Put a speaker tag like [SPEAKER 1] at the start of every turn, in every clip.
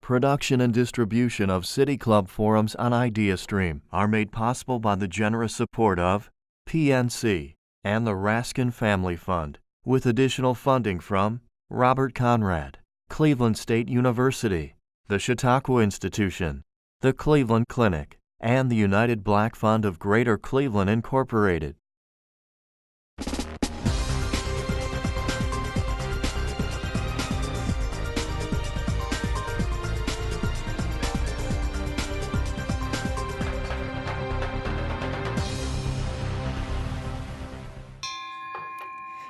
[SPEAKER 1] Production and distribution of City Club forums on IdeaStream are made possible by the generous support of PNC and the Raskin Family Fund, with additional funding from Robert Conrad, Cleveland State University, the Chautauqua Institution, the Cleveland Clinic, and the United Black Fund of Greater Cleveland, Incorporated.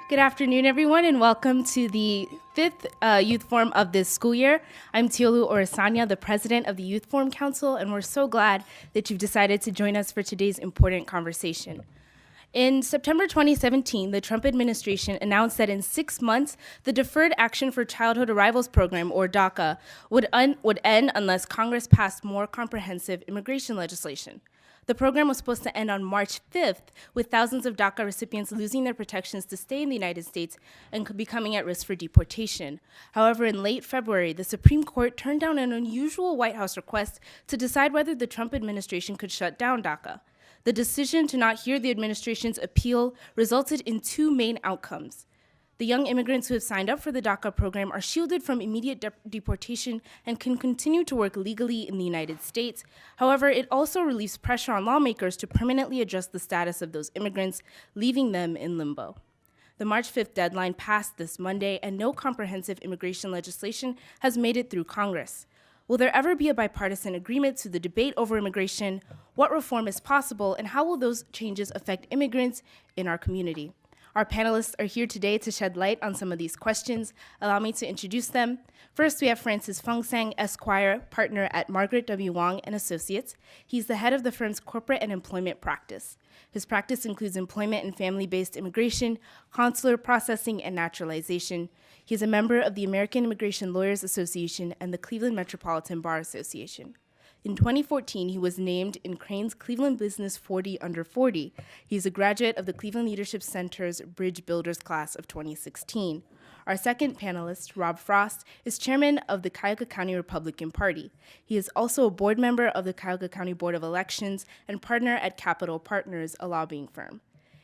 [SPEAKER 2] Good afternoon, everyone, and welcome to the fifth Youth Forum of this school year. I'm Tiolu Orisanya, the president of the Youth Forum Council, and we're so glad that you've decided to join us for today's important conversation. In September 2017, the Trump administration announced that in 6 months, the Deferred Action for Childhood Arrivals Program, or DACA, would end unless Congress passed more comprehensive immigration legislation. The program was supposed to end on March 5th, with thousands of DACA recipients losing their protections to stay in the United States and becoming at risk for deportation. However, in late February, the Supreme Court turned down an unusual White House request to decide whether the Trump administration could shut down DACA. The decision to not hear the administration's appeal resulted in two main outcomes. The young immigrants who have signed up for the DACA program are shielded from immediate deportation and can continue to work legally in the United States. However, it also relieves pressure on lawmakers to permanently adjust the status of those immigrants, leaving them in limbo. The March 5th deadline passed this Monday, and no comprehensive immigration legislation has made it through Congress. Will there ever be a bipartisan agreement to the debate over immigration? What reform is possible, and how will those changes affect immigrants in our community? Our panelists are here today to shed light on some of these questions. Allow me to introduce them. First, we have Francis Fungsang, Esquire, partner at Margaret W. Wong and Associates. He's the head of the firm's corporate and employment practice. His practice includes employment and family-based immigration, consular processing, and naturalization. He is a member of the American Immigration Lawyers Association and the Cleveland Metropolitan Bar Association. In 2014, he was named in Crain's Cleveland Business 40 Under 40. He is a graduate of the Cleveland Leadership Center's Bridge Builders class of 2016. Our second panelist, Rob Frost, is chairman of the Cuyahoga County Republican Party. He is also a board member of the Cuyahoga County Board of Elections and partner at Capital Partners, a lobbying firm.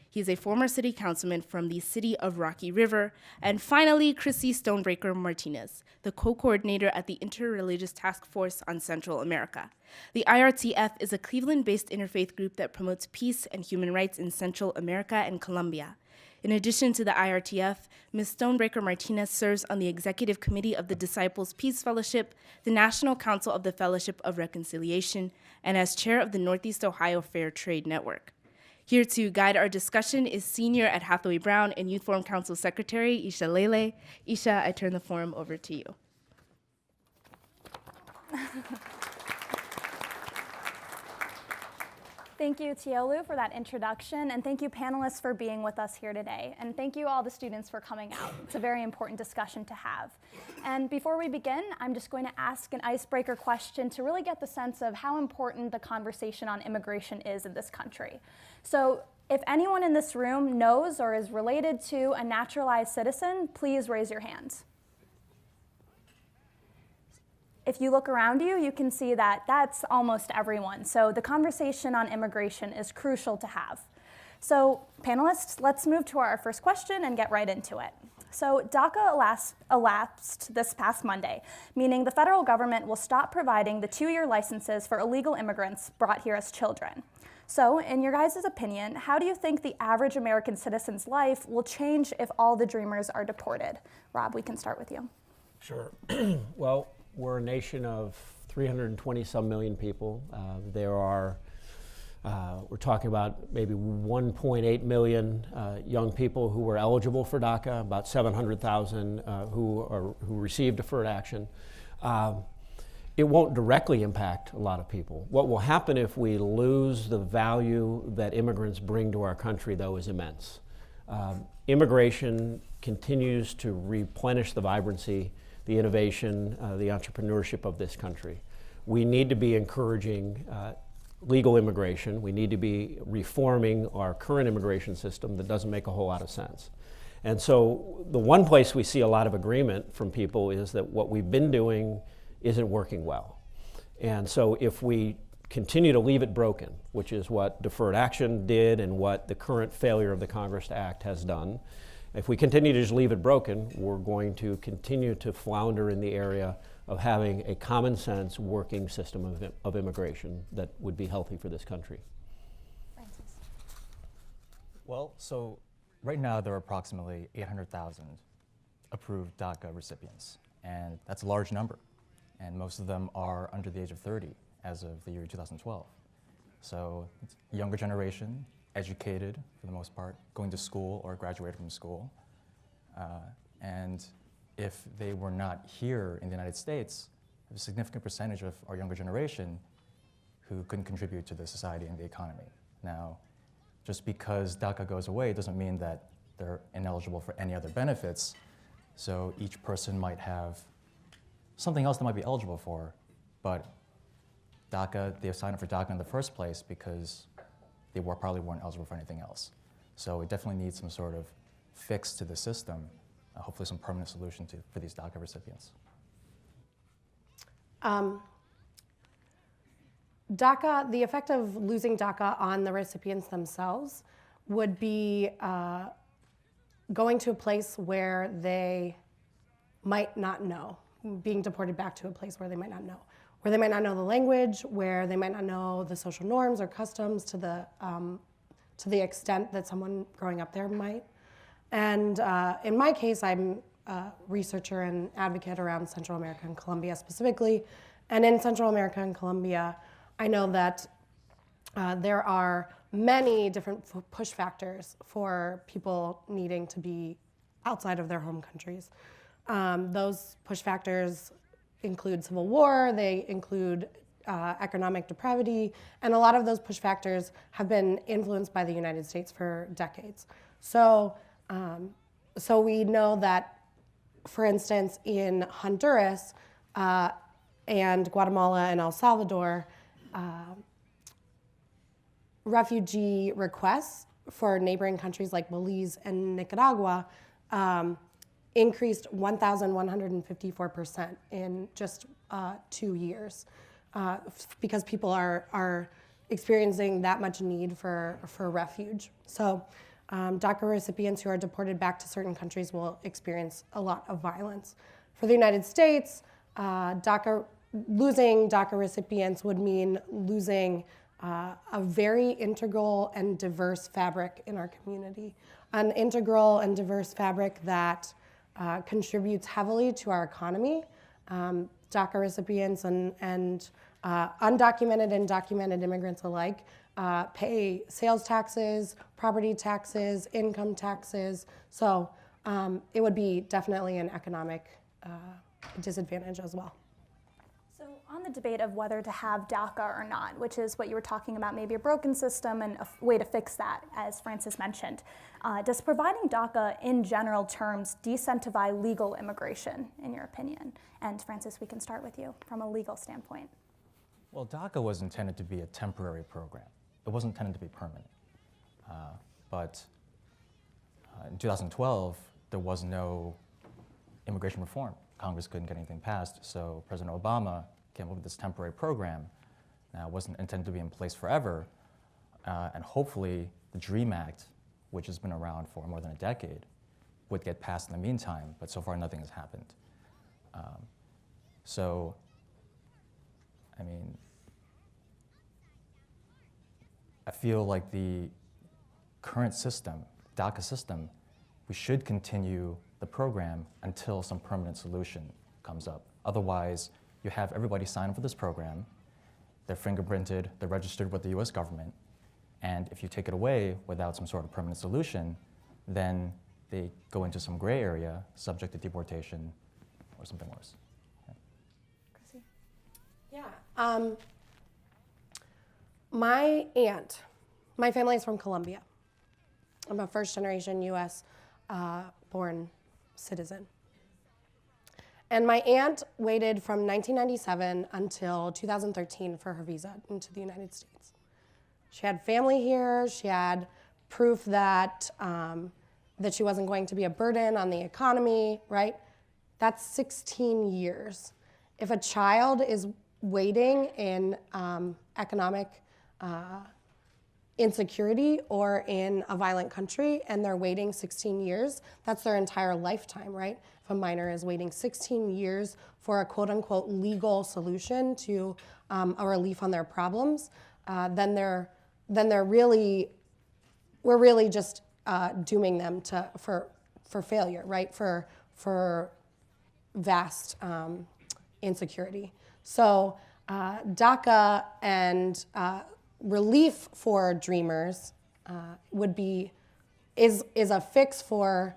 [SPEAKER 2] He is a former city councilman from the city of Rocky River. And finally, Chrissy Stonebreaker Martinez, the co-coordinator at the Interreligious Task Force on Central America. The IRTF is a Cleveland-based interfaith group that promotes peace and human rights in Central America and Colombia. In addition to the IRTF, Ms. Stonebreaker Martinez serves on the executive committee of the Disciples Peace Fellowship, the National Council of the Fellowship of Reconciliation, and as chair of the Northeast Ohio Fair Trade Network. Here to guide our discussion is senior at Hathaway Brown and Youth Forum Council Secretary Isha Lele. Isha, I turn the forum over to you.
[SPEAKER 3] Thank you, Tiolu, for that introduction, and thank you, panelists, for being with us here today. And thank you, all the students, for coming out. It's a very important discussion to have. And before we begin, I'm just going to ask an icebreaker question to really get the sense of how important the conversation on immigration is in this country. So if anyone in this room knows or is related to a naturalized citizen, please raise your hands. If you look around you, you can see that that's almost everyone. So the conversation on immigration is crucial to have. So panelists, let's move to our first question and get right into it. So DACA elapsed this past Monday, meaning the federal government will stop providing the 2-year licenses for illegal immigrants brought here as children. So in your guys' opinion, how do you think the average American citizen's life will change if all the dreamers are deported? Rob, we can start with you.
[SPEAKER 4] Sure. Well, we're a nation of 320-some million people. We're talking about maybe 1.8 million young people who were eligible for DACA, about 700,000 who received deferred action. It won't directly impact a lot of people. What will happen if we lose the value that immigrants bring to our country, though, is immense. Immigration continues to replenish the vibrancy, the innovation, the entrepreneurship of this country. We need to be encouraging legal immigration. We need to be reforming our current immigration system that doesn't make a whole lot of sense. And so the one place we see a lot of agreement from people is that what we've been doing isn't working well. And so if we continue to leave it broken, which is what deferred action did and what the current failure of the Congress to act has done, if we continue to just leave it broken, we're going to continue to flounder in the area of having a common sense working system of immigration that would be healthy for this country.
[SPEAKER 3] Francis.
[SPEAKER 5] Well, so right now there are approximately 800,000 approved DACA recipients, and that's a large number, and most of them are under the age of 30 as of the year 2012. So it's a younger generation, educated for the most part, going to school or graduated from school, and if they were not here in the United States, there's a significant percentage of our younger generation who couldn't contribute to the society and the economy. Now, just because DACA goes away doesn't mean that they're ineligible for any other benefits. So each person might have something else they might be eligible for, but DACA, they signed up for DACA in the first place because they probably weren't eligible for anything else. So it definitely needs some sort of fix to the system, hopefully some permanent solution for these DACA recipients.
[SPEAKER 6] DACA, the effect of losing DACA on the recipients themselves would be going to a place where they might not know, being deported back to a place where they might not know, the language, where they might not know the social norms or customs to the extent that someone growing up there might. And in my case, I'm a researcher and advocate around Central America and Colombia specifically. And in Central America and Colombia, I know that there are many different push factors for people needing to be outside of their home countries. Those push factors include civil war, they include economic depravity, and a lot of those push factors have been influenced by the United States for decades. So we know that, for instance, in Honduras and Guatemala and El Salvador, refugee requests for neighboring countries like Belize and Nicaragua increased 1,154% in just 2 years because people are experiencing that much need for refuge. So DACA recipients who are deported back to certain countries will experience a lot of violence. For the United States, losing DACA recipients would mean losing a very integral and diverse fabric in our community, an integral and diverse fabric that contributes heavily to our economy. DACA recipients and undocumented and documented immigrants alike pay sales taxes, property taxes, income taxes. So it would be definitely an economic disadvantage as well.
[SPEAKER 3] So on the debate of whether to have DACA or not, which is what you were talking about, maybe a broken system and a way to fix that, as Francis mentioned, does providing DACA in general terms decentivize legal immigration, in your opinion? And Francis, we can start with you from a legal standpoint.
[SPEAKER 5] Well, DACA was intended to be a temporary program. It wasn't intended to be permanent. But in 2012, there was no immigration reform. Congress couldn't get anything passed, so President Obama came up with this temporary program. Now, it wasn't intended to be in place forever, and hopefully the DREAM Act, which has been around for more than a decade, would get passed in the meantime, but so far nothing has happened. So, I mean, I feel like the current system, DACA system, we should continue the program until some permanent solution comes up. Otherwise, you have everybody sign up for this program, they're fingerprinted, they're registered with the US government, and if you take it away without some sort of permanent solution, then they go into some gray area, subject to deportation or something worse.
[SPEAKER 3] Chrissy?
[SPEAKER 6] Yeah. My aunt, my family is from Colombia. I'm a first-generation US born citizen. And my aunt waited from 1997 until 2013 for her visa into the United States. She had family here, she had proof that, that she wasn't going to be a burden on the economy, right? That's 16 years. if a child is waiting in economic insecurity or in a violent country and they're waiting 16 years, that's their entire lifetime, right? If a minor is waiting 16 years for a quote unquote legal solution to a relief on their problems, then we're really just dooming them for failure, right? For vast insecurity. So DACA and relief for dreamers is a fix for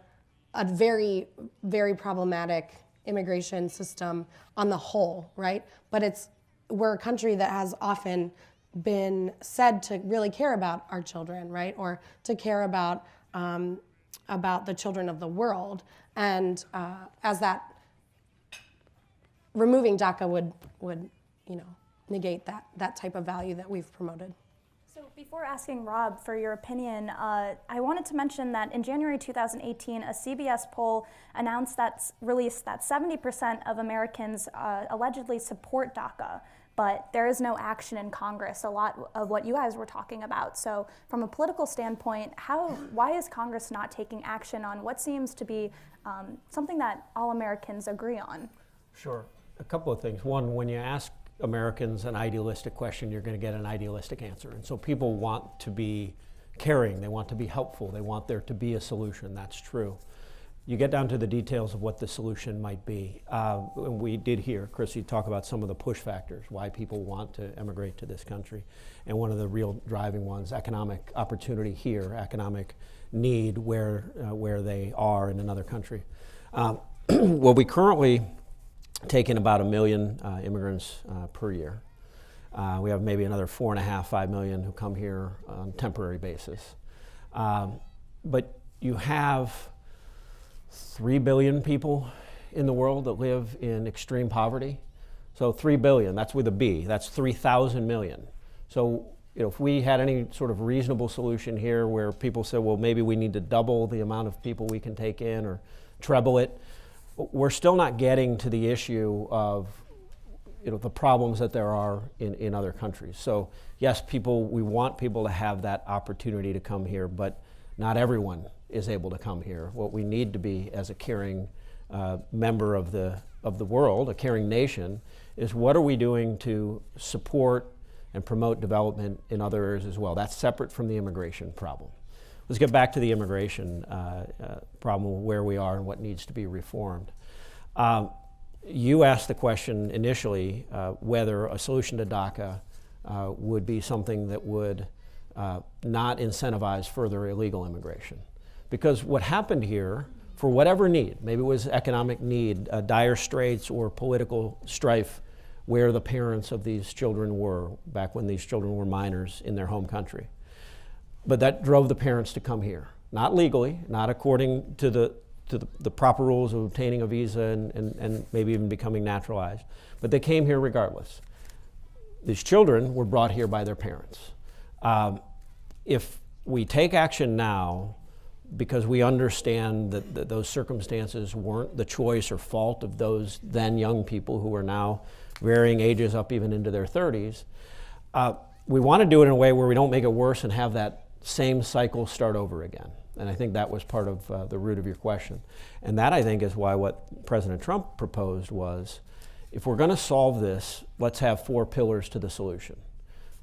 [SPEAKER 6] a very, very problematic immigration system on the whole, right? But we're a country that has often been said to really care about our children, right? Or to care about the children of the world. And as that, removing DACA would negate that type of value that we've promoted.
[SPEAKER 3] So before asking Rob for your opinion, I wanted to mention that in January 2018, a CBS poll released that 70% of Americans allegedly support DACA, but there is no action in Congress, a lot of what you guys were talking about. So from a political standpoint, why is Congress not taking action on what seems to be something that all Americans agree on?
[SPEAKER 4] Sure. A couple of things. One, when you ask Americans an idealistic question, you're going to get an idealistic answer. And so people want to be caring, they want to be helpful, they want there to be a solution. That's true. You get down to the details of what the solution might be. And we did hear Chrissy talk about some of the push factors, why people want to emigrate to this country. And one of the real driving ones, economic opportunity here, economic need where they are in another country. Well, we currently take in about 1 million immigrants per year. We have maybe another 4.5, 5 million who come here on a temporary basis. But you have 3 billion people in the world that live in extreme poverty. So 3 billion, that's with a B, that's 3,000 million. So if we had any sort of reasonable solution here where people said, well, maybe we need to double the amount of people we can take in or treble it, we're still not getting to the issue of the problems that there are in other countries. So yes, we want people to have that opportunity to come here, but not everyone is able to come here. What we need to be as a caring member of the world, a caring nation, is what are we doing to support and promote development in other areas as well. That's separate from the immigration problem. Let's get back to the immigration problem, where we are and what needs to be reformed. You asked the question initially whether a solution to DACA would be something that would not incentivize further illegal immigration. Because what happened here, for whatever need, maybe it was economic need, dire straits or political strife where the parents of these children were back when these children were minors in their home country. But that drove the parents to come here, not legally, not according to the proper rules of obtaining a visa and maybe even becoming naturalized, but they came here regardless. These children were brought here by their parents. If we take action now, because we understand that those circumstances weren't the choice or fault of those then young people who are now varying ages up even into their 30s, we want to do it in a way where we don't make it worse and have that same cycle start over again. And I think that was part of the root of your question. And that, I think, is why what President Trump proposed was, if we're going to solve this, let's have 4 pillars to the solution.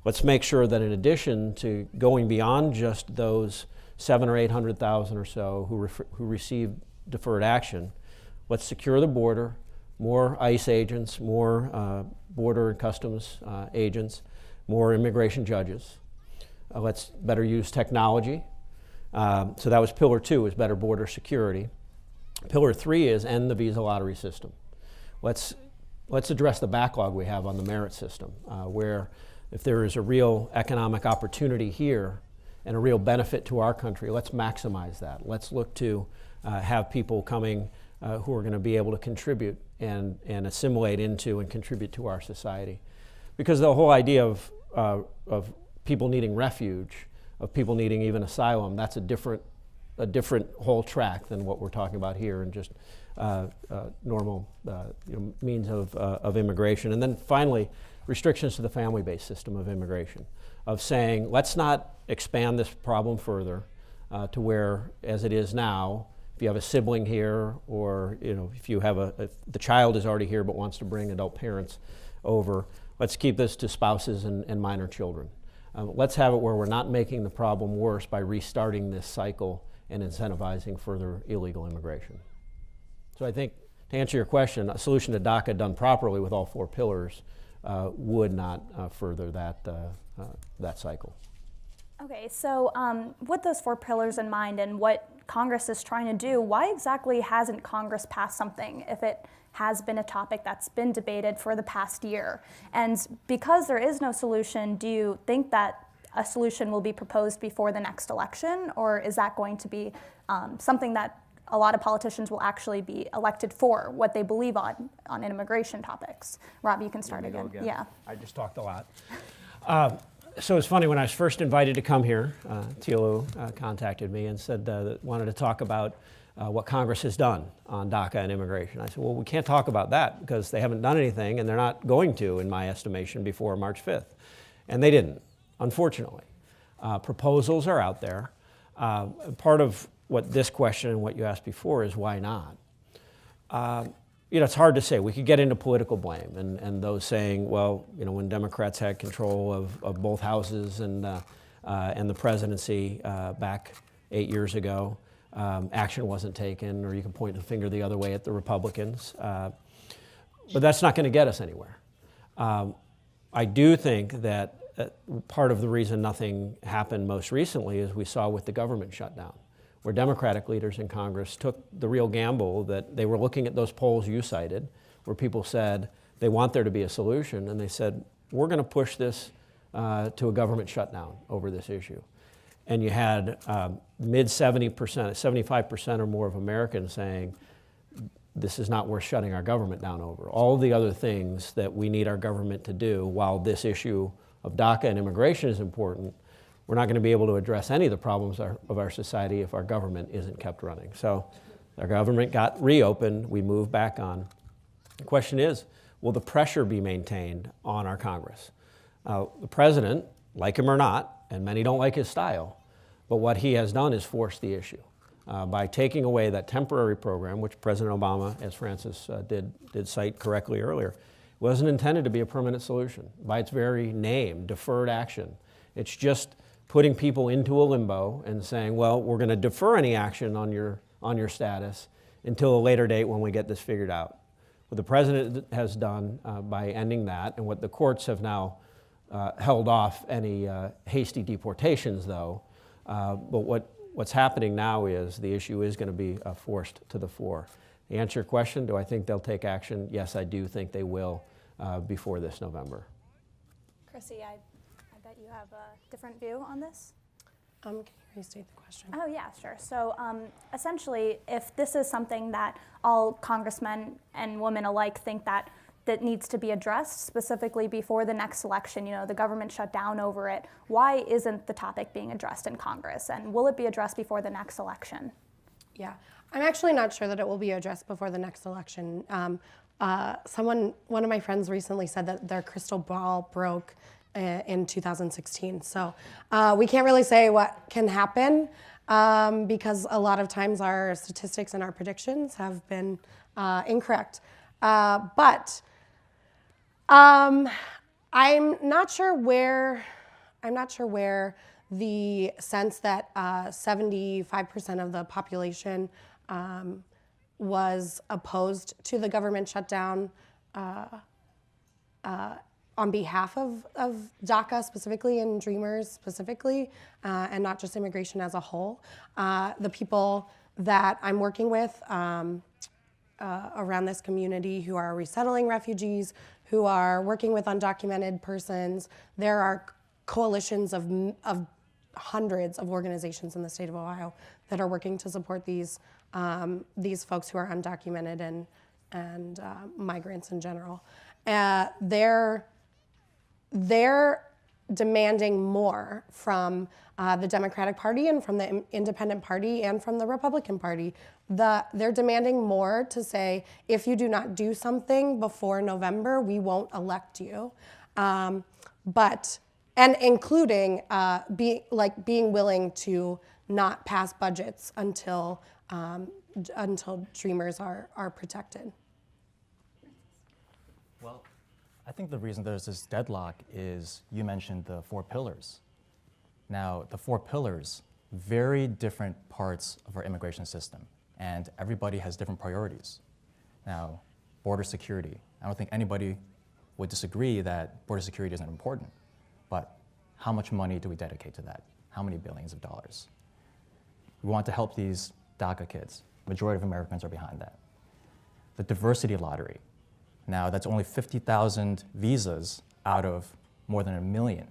[SPEAKER 4] Let's make sure that in addition to going beyond just those 700,000 or 800,000 or so who receive deferred action, let's secure the border, more ICE agents, more border and customs agents, more immigration judges. Let's better use technology. So that was pillar 2, is better border security. Pillar 3 is end the visa lottery system. Let's address the backlog we have on the merit system, where if there is a real economic opportunity here and a real benefit to our country, let's maximize that. Let's look to have people coming who are going to be able to contribute and assimilate into and contribute to our society. Because the whole idea of people needing refuge, of people needing even asylum, that's a different whole track than what we're talking about here, and just normal means of immigration. And then finally, restrictions to the family-based system of immigration, of saying, let's not expand this problem further to where, as it is now, if you have a sibling here, or if you have if the child is already here but wants to bring adult parents over, let's keep this to spouses and minor children. Let's have it where we're not making the problem worse by restarting this cycle and incentivizing further illegal immigration. So I think, to answer your question, a solution to DACA done properly with all 4 pillars would not further that cycle.
[SPEAKER 3] Okay, so with those 4 pillars in mind and what Congress is trying to do, why exactly hasn't Congress passed something if it has been a topic that's been debated for the past year? And because there is no solution, do you think that a solution will be proposed before the next election, or is that going to be something that a lot of politicians will actually be elected for, what they believe on immigration topics? Rob, you can start again. Yeah.
[SPEAKER 4] I just talked a lot. So it's funny, when I was first invited to come here, Tealu contacted me and said that wanted to talk about what Congress has done on DACA and immigration. I said, well, we can't talk about that because they haven't done anything, and they're not going to, in my estimation, before March 5th. And they didn't, unfortunately. Proposals are out there. Part of what this question and what you asked before is why not? It's hard to say. We could get into political blame and those saying, well, when Democrats had control of both houses and the presidency back 8 years ago, action wasn't taken, or you can point the finger the other way at the Republicans. But that's not going to get us anywhere. I do think that part of the reason nothing happened most recently is we saw with the government shutdown, where Democratic leaders in Congress took the real gamble that they were looking at those polls you cited, where people said they want there to be a solution, and they said, we're going to push this to a government shutdown over this issue. And you had mid 70%, 75% or more of Americans saying, this is not worth shutting our government down over. All the other things that we need our government to do, while this issue of DACA and immigration is important, we're not going to be able to address any of the problems of our society if our government isn't kept running. So our government got reopened, we moved back on. The question is, will the pressure be maintained on our Congress? The president, like him or not, and many don't like his style, but what he has done is force the issue. By taking away that temporary program, which President Obama, as Francis did cite correctly earlier, wasn't intended to be a permanent solution. By its very name, deferred action. It's just putting people into a limbo and saying, well, we're going to defer any action on your status until a later date when we get this figured out. What the president has done by ending that, and what the courts have now held off any hasty deportations, though, but what's happening now is the issue is going to be forced to the fore. To answer your question, do I think they'll take action? Yes, I do think they will before this November.
[SPEAKER 3] Chrissy, I bet you have a different view on this.
[SPEAKER 6] Can you restate the question?
[SPEAKER 3] Oh, yeah, sure. So essentially, if this is something that all congressmen and women alike think that needs to be addressed specifically before the next election, the government shut down over it, why isn't the topic being addressed in Congress? And will it be addressed before the next election?
[SPEAKER 6] Yeah, I'm actually not sure that it will be addressed before the next election. One of my friends recently said that their crystal ball broke in 2016. So we can't really say what can happen because a lot of times our statistics and our predictions have been incorrect. But I'm not sure where the sense that 75% of the population was opposed to the government shutdown on behalf of DACA specifically and Dreamers specifically, and not just immigration as a whole. The people that I'm working with around this community who are resettling refugees, who are working with undocumented persons, there are coalitions of hundreds of organizations in the state of Ohio that are working to support these folks who are undocumented and migrants in general. Their demanding more from the Democratic Party and from the Independent Party and from the Republican Party. They're demanding more to say, if you do not do something before November, we won't elect you. And including being willing to not pass budgets until Dreamers are protected.
[SPEAKER 5] Well, I think the reason there's this deadlock is you mentioned the 4 pillars. Now, the 4 pillars, very different parts of our immigration system, and everybody has different priorities. Now, border security. I don't think anybody would disagree that border security isn't important, but how much money do we dedicate to that? How many billions of dollars? We want to help these DACA kids. Majority of Americans are behind that. The diversity lottery. Now, that's only 50,000 visas out of more than 1 million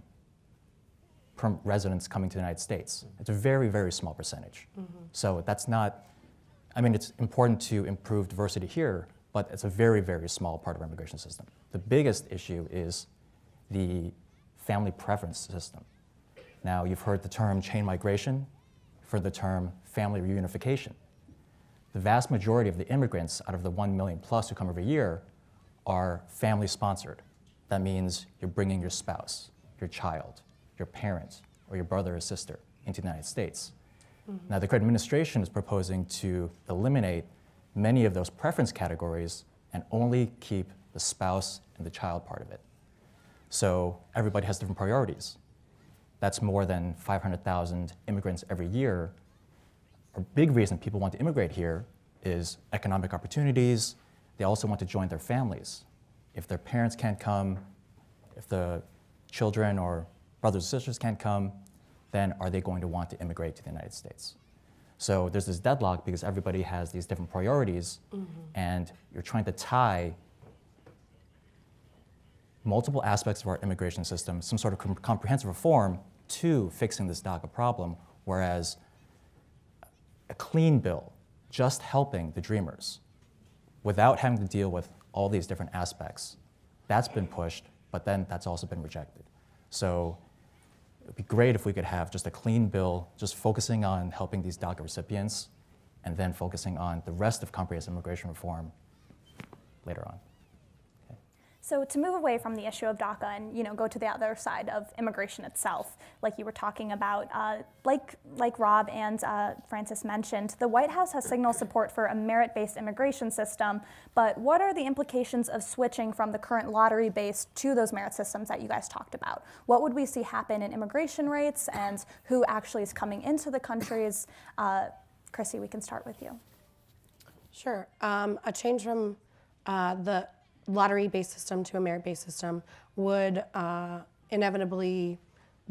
[SPEAKER 5] residents coming to the United States. It's a very, very small percentage. So that's not, I mean, it's important to improve diversity here, but it's a very, very small part of our immigration system. The biggest issue is the family preference system. Now, you've heard the term chain migration, you've heard the term family reunification. The vast majority of the immigrants out of the 1 million plus who come every year are family sponsored. That means you're bringing your spouse, your child, your parent, or your brother or sister into the United States. Now, the current administration is proposing to eliminate many of those preference categories and only keep the spouse and the child part of it. So everybody has different priorities. That's more than 500,000 immigrants every year. A big reason people want to immigrate here is economic opportunities. They also want to join their families. If their parents can't come, if the children or brothers and sisters can't come, then are they going to want to immigrate to the United States? So there's this deadlock because everybody has these different priorities, and you're trying to tie multiple aspects of our immigration system, some sort of comprehensive reform, to fixing this DACA problem, whereas a clean bill, just helping the Dreamers, without having to deal with all these different aspects, that's been pushed, but then that's also been rejected. So it would be great if we could have just a clean bill, just focusing on helping these DACA recipients, and then focusing on the rest of comprehensive immigration reform later on.
[SPEAKER 3] So to move away from the issue of DACA and go to the other side of immigration itself, like you were talking about, like Rob and Francis mentioned, the White House has signaled support for a merit-based immigration system, but what are the implications of switching from the current lottery-based to those merit systems that you guys talked about? What would we see happen in immigration rates and who actually is coming into the countries? Chrissy, we can start with you.
[SPEAKER 6] Sure. A change from the lottery-based system to a merit-based system would inevitably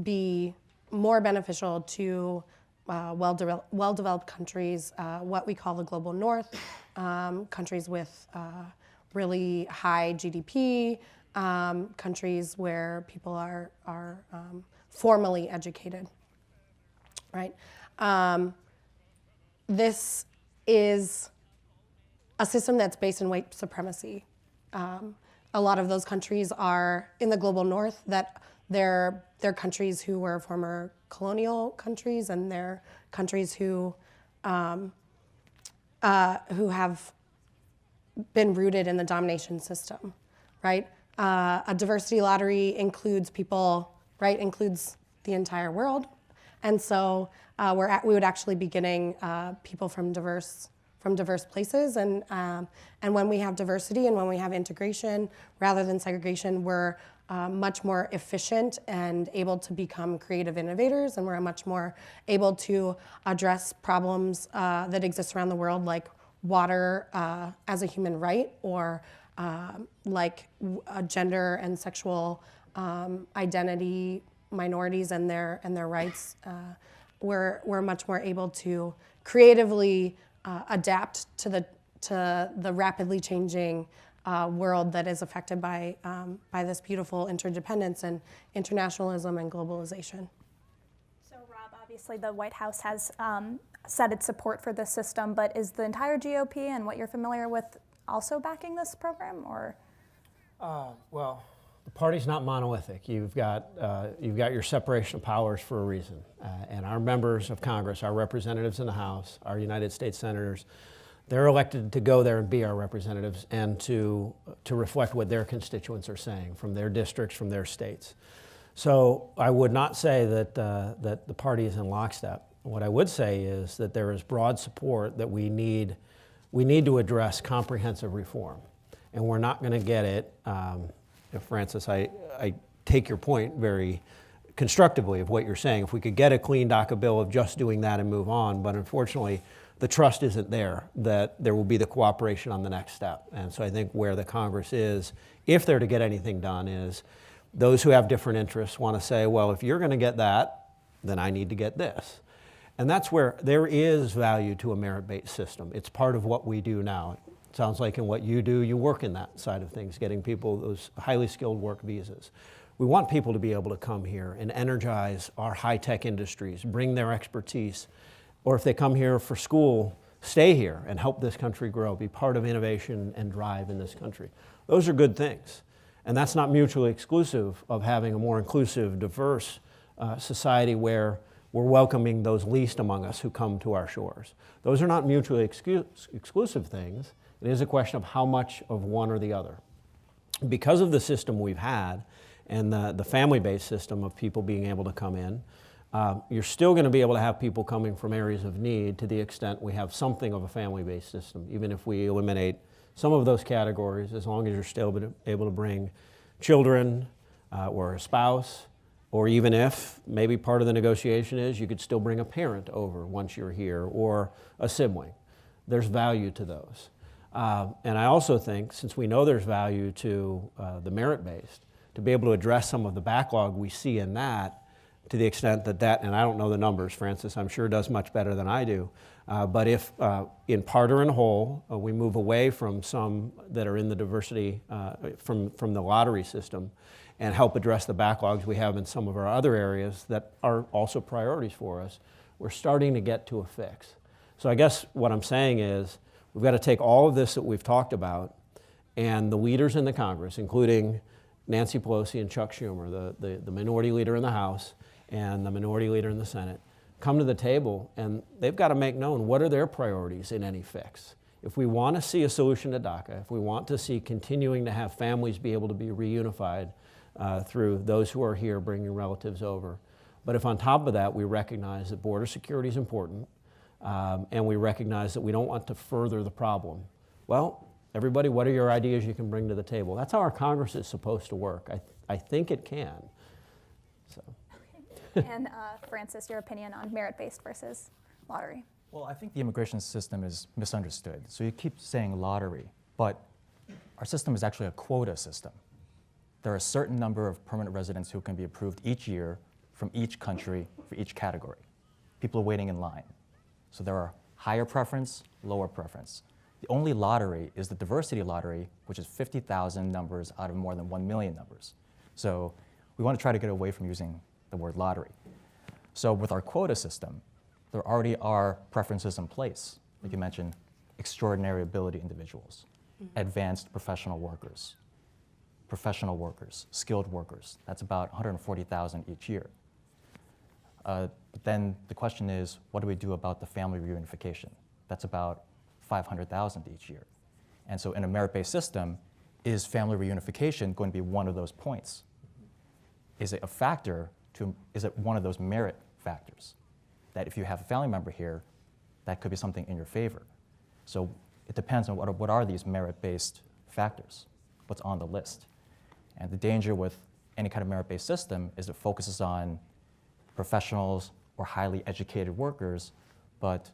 [SPEAKER 6] be more beneficial to well-developed countries, what we call the global north, countries with really high GDP, countries where people are formally educated, right? This is a system that's based in white supremacy. A lot of those countries are in the global north, that they're countries who were former colonial countries, and they're countries who have been rooted in the domination system, right? A diversity lottery includes people, right? Includes the entire world, and so we would actually be getting people from diverse places, and when we have diversity and when we have integration rather than segregation, we're much more efficient and able to become creative innovators, and we're much more able to address problems that exist around the world, like water as a human right, or like gender and sexual identity minorities and their rights. We're much more able to creatively adapt to the rapidly changing world that is affected by this beautiful interdependence and internationalism and globalization.
[SPEAKER 3] So Rob, obviously the White House has said its support for this system, but is the entire GOP and what you're familiar with also backing this program, or?
[SPEAKER 7] Well,
[SPEAKER 4] the party's not monolithic. You've got your separation of powers for a reason. And our members of Congress, our representatives in the House, our United States senators, they're elected to go there and be our representatives and to reflect what their constituents are saying from their districts, from their states. So I would not say that the party is in lockstep. What I would say is that there is broad support that we need to address comprehensive reform. And we're not going to get it. Francis, I take your point very constructively of what you're saying. If we could get a clean DACA bill of just doing that and move on, but unfortunately, the trust isn't there that there will be the cooperation on the next step. And so I think where the Congress is, if they're to get anything done, is those who have different interests want to say, well, if you're going to get that, then I need to get this. And that's where there is value to a merit-based system. It's part of what we do now. It sounds like in what you do, you work in that side of things, getting people those highly skilled work visas. We want people to be able to come here and energize our high-tech industries, bring their expertise, or if they come here for school, stay here and help this country grow, be part of innovation and drive in this country. Those are good things. And that's not mutually exclusive of having a more inclusive, diverse society where we're welcoming those least among us who come to our shores. Those are not mutually exclusive things. It is a question of how much of one or the other. Because of the system we've had and the family-based system of people being able to come in, you're still going to be able to have people coming from areas of need to the extent we have something of a family-based system, even if we eliminate some of those categories, as long as you're still able to bring children or a spouse, or even if maybe part of the negotiation is you could still bring a parent over once you're here, or a sibling. There's value to those. And I also think, since we know there's value to the merit-based, to be able to address some of the backlog we see in that, to the extent that, and I don't know the numbers, Francis, I'm sure does much better than I do, but if in part or in whole, we move away from some that are in the diversity, from the lottery system, and help address the backlogs we have in some of our other areas that are also priorities for us, we're starting to get to a fix. So I guess what I'm saying is, we've got to take all of this that we've talked about, and the leaders in the Congress, including Nancy Pelosi and Chuck Schumer, the minority leader in the House, and the minority leader in the Senate, come to the table, and they've got to make known what are their priorities in any fix. If we want to see a solution to DACA, if we want to see continuing to have families be able to be reunified through those who are here bringing relatives over, but if on top of that we recognize that border security is important, and we recognize that we don't want to further the problem, well, everybody, what are your ideas you can bring to the table? That's how our Congress is supposed to work. I think it can. So.
[SPEAKER 3] And Francis, your opinion on merit-based versus lottery?
[SPEAKER 5] Well, I think the immigration system is misunderstood. So you keep saying lottery, but our system is actually a quota system. There are a certain number of permanent residents who can be approved each year from each country for each category. People are waiting in line. So there are higher preference, lower preference. The only lottery is the diversity lottery, which is 50,000 numbers out of more than 1 million numbers. So we want to try to get away from using the word lottery. So with our quota system, there already are preferences in place. Like you mentioned, extraordinary ability individuals, advanced professional workers, skilled workers. That's about 140,000 each year. But then the question is, what do we do about the family reunification? That's about 500,000 each year. And so in a merit-based system, is family reunification going to be one of those points? Is it a factor is it one of those merit factors? That if you have a family member here, that could be something in your favor. So it depends on what are these merit-based factors, what's on the list. And the danger with any kind of merit-based system is it focuses on professionals or highly educated workers, but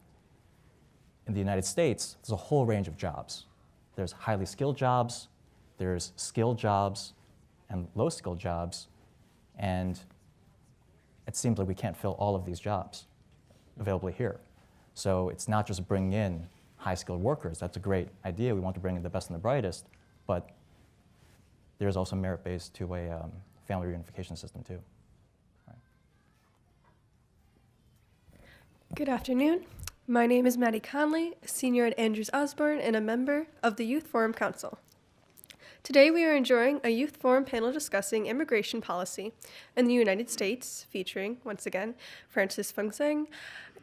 [SPEAKER 5] in the United States, there's a whole range of jobs. There's highly skilled jobs, there's skilled jobs, and low-skilled jobs, and it seems like we can't fill all of these jobs available here. So it's not just bringing in high-skilled workers. That's a great idea. We want to bring in the best and the brightest, but there's also merit-based to a family reunification system too. Right.
[SPEAKER 7] Good afternoon. My name is Maddie Conley, a senior at Andrews Osborne and a member of the Youth Forum Council. Today we are enjoying a youth forum panel discussing immigration policy in the United States, featuring, once again, Francis Fungsang,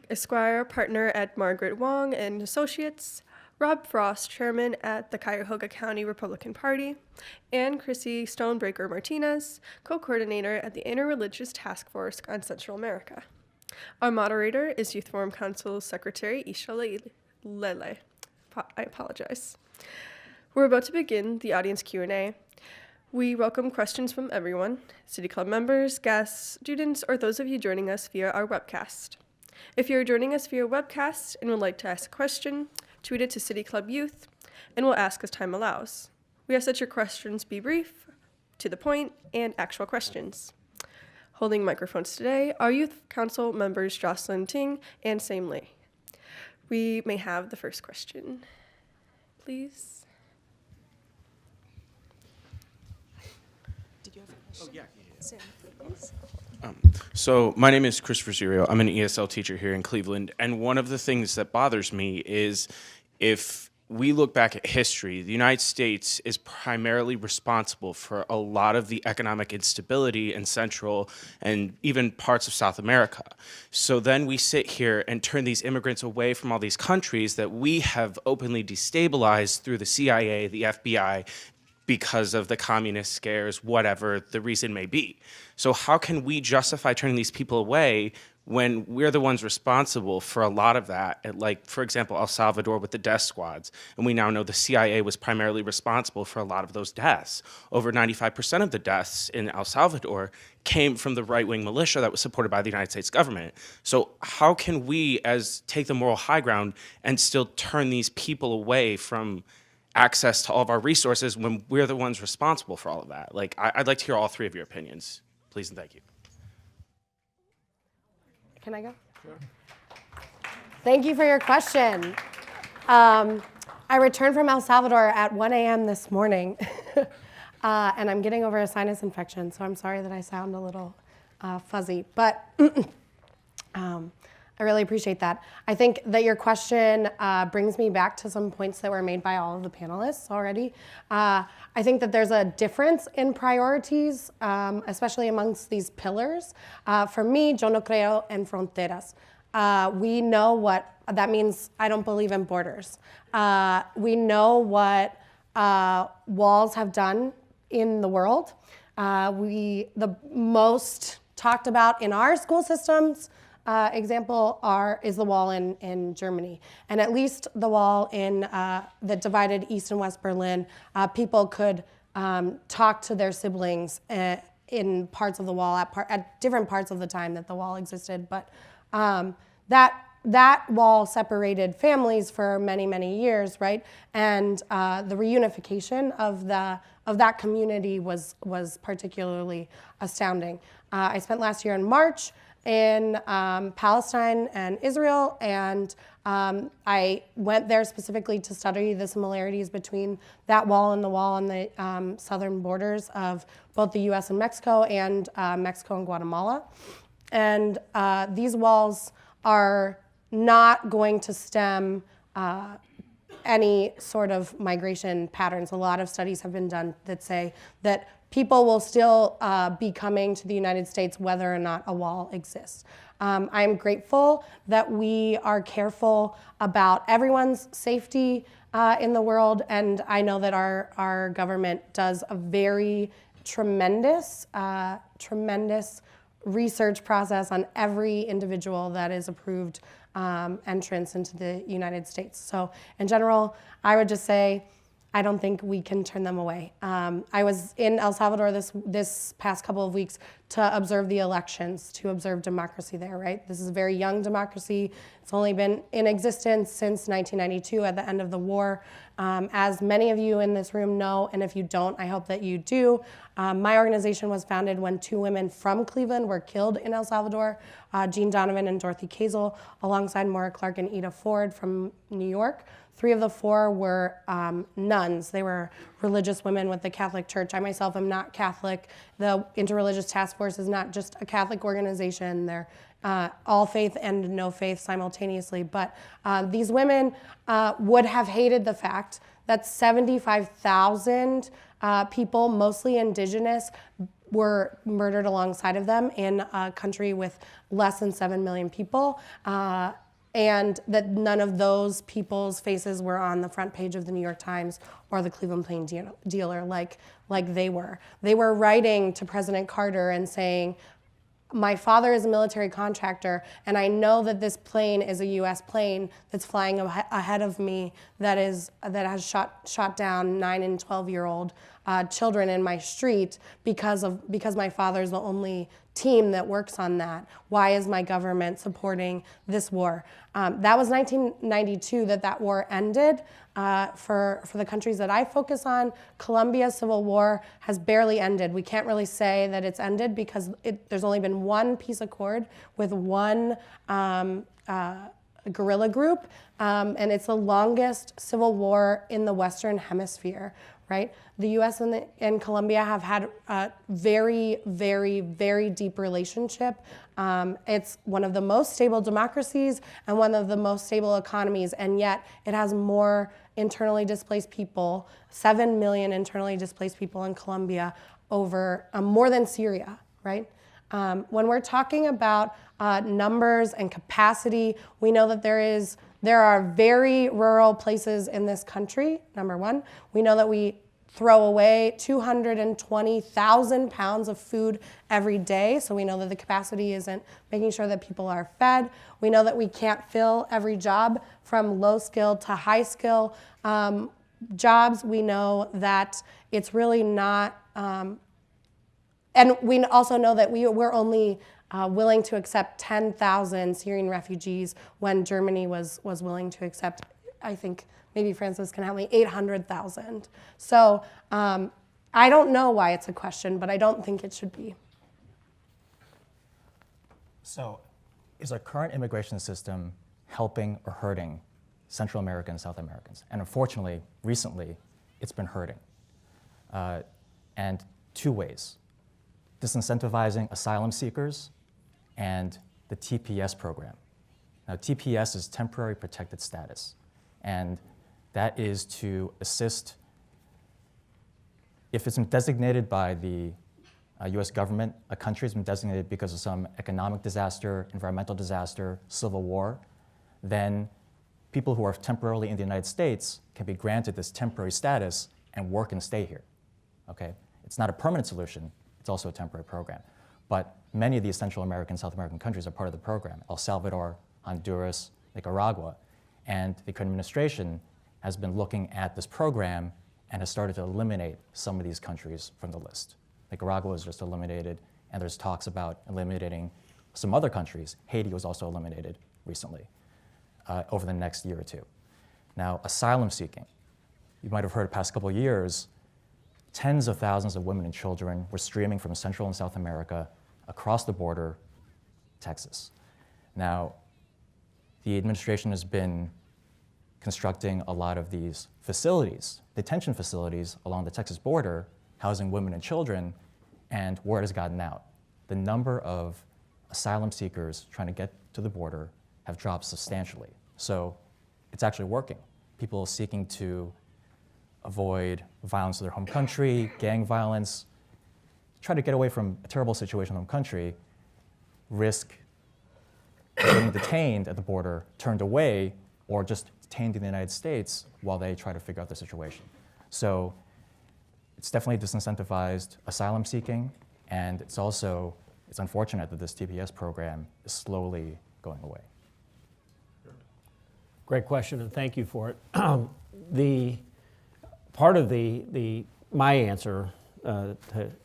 [SPEAKER 7] Esquire, partner at Margaret Wong and Associates, Rob Frost, chairman at the Cuyahoga County Republican Party, and Chrissy Stonebreaker Martinez, co-coordinator at the Interreligious Task Force on Central America. Our moderator is Youth Forum Council Secretary Isha Lele. I apologize. We're about to begin the audience Q&A. We welcome questions from everyone, City Club members, guests, students, or those of you joining us via our webcast. If you're joining us via webcast and would like to ask a question, tweet it to City Club Youth, and we'll ask as time allows. We ask that your questions be brief, to the point, and actual questions. Holding microphones today are Youth Council members Jocelyn Ting and Sam Lee. We may have the first question, please.
[SPEAKER 8] So my name is Christopher Serio. I'm an ESL teacher here in Cleveland, and one of the things that bothers me is if we look back at history, the United States is primarily responsible for a lot of the economic instability in Central and even parts of South America. So then we sit here and turn these immigrants away from all these countries that we have openly destabilized through the CIA, the FBI, because of the communist scares, whatever the reason may be. So how can we justify turning these people away when we're the ones responsible for a lot of that? Like, for example, El Salvador with the death squads. And we now know the CIA was primarily responsible for a lot of those deaths. Over 95% of the deaths in El Salvador came from the right-wing militia that was supported by the United States government. So how can we take the moral high ground and still turn these people away from access to all of our resources when we're the ones responsible for all of that? Like, I'd like to hear all three of your opinions, please and thank you.
[SPEAKER 6] Can I go? Sure. Thank you for your question. I returned from El Salvador at 1 a.m. this morning, and I'm getting over a sinus infection, so I'm sorry that I sound a little fuzzy, but I really appreciate that. I think that your question brings me back to some points that were made by all of the panelists already. I think that there's a difference in priorities, especially amongst these pillars. For me, yo no creo en fronteras. We know what that means. I don't believe in borders. We know what walls have done in the world. The most talked about in our school systems example is the wall in Germany. And at least the wall that divided East and West Berlin, people could talk to their siblings in parts of the wall at different parts of the time that the wall existed. But that wall separated families for many, many years, right? And the reunification of that community was particularly astounding. I spent last year in March in Palestine and Israel, and I went there specifically to study the similarities between that wall and the wall on the southern borders of both the US and Mexico Mexico and Guatemala. And these walls are not going to stem any sort of migration patterns. A lot of studies have been done that say that people will still be coming to the United States whether or not a wall exists. I'm grateful that we are careful about everyone's safety in the world, and I know that our government does a very tremendous research process on every individual that is approved entrance into the United States. So in general, I would just say, I don't think we can turn them away. I was in El Salvador this past couple of weeks to observe the elections, to observe democracy there, right? This is a very young democracy. It's only been in existence since 1992 at the end of the war. As many of you in this room know, and if you don't, I hope that you do, my organization was founded when 2 women from Cleveland were killed in El Salvador, Jean Donovan and Dorothy Kazel, alongside Maura Clark and Ida Ford from New York. 3 of the 4 were nuns. They were religious women with the Catholic Church. I myself am not Catholic. The Interreligious Task Force is not just a Catholic organization. They're all faith and no faith simultaneously. But these women would have hated the fact that 75,000 people, mostly indigenous, were murdered alongside of them in a country with less than 7 million people. And that none of those people's faces were on the front page of the New York Times or the Cleveland Plain Dealer like they were. They were writing to President Carter and saying, my father is a military contractor, and I know that this plane is a U.S. plane that's flying ahead of me that has shot down 9 and 12-year-old children in my street because my father's the only team that works on that. Why is my government supporting this war? That was 1992 that war ended. For the countries that I focus on, Colombia's civil war has barely ended. We can't really say that it's ended because there's only been one peace accord with one guerrilla group, and it's the longest civil war in the Western Hemisphere, right? The U.S. and Colombia have had a very, very, very deep relationship. It's one of the most stable democracies and one of the most stable economies, and yet it has more internally displaced people, 7 million internally displaced people in Colombia, over more than Syria, right? When we're talking about numbers and capacity, we know that there are very rural places in this country, number one. We know that we throw away 220,000 pounds of food every day, so we know that the capacity isn't making sure that people are fed. We know that we can't fill every job from low skill to high skill jobs. We know that it's really not, and we also know that we're only willing to accept 10,000 Syrian refugees when Germany was willing to accept, I think, maybe Francis can help me, 800,000. So I don't know why it's a question, but I don't think it should be.
[SPEAKER 5] So is our current immigration system helping or hurting Central American and South Americans? And unfortunately, recently, it's been hurting. And two ways: disincentivizing asylum seekers and the TPS program. Now, TPS is temporary protected status, and that is to assist, if it's been designated by the US government, a country has been designated because of some economic disaster, environmental disaster, civil war, then people who are temporarily in the United States can be granted this temporary status and work and stay here, okay? It's not a permanent solution, it's also a temporary program. But many of these Central American, South American countries are part of the program: El Salvador, Honduras, Nicaragua. And the current administration has been looking at this program and has started to eliminate some of these countries from the list. Nicaragua was just eliminated, and there's talks about eliminating some other countries. Haiti was also eliminated recently, over the next year or two. Now, asylum seeking. You might have heard the past couple of years, tens of thousands of women and children were streaming from Central and South America across the border, Texas. Now, the administration has been constructing a lot of these facilities, detention facilities along the Texas border, housing women and children, and word has gotten out. The number of asylum seekers trying to get to the border have dropped substantially. So it's actually working. People seeking to avoid violence in their home country, gang violence, try to get away from a terrible situation in their home country, risk getting detained at the border, turned away, or just detained in the United States while they try to figure out the situation. So it's definitely disincentivized asylum seeking, and it's unfortunate that this TPS program is slowly going away.
[SPEAKER 4] Great question, and thank you for it. The part of my answer, to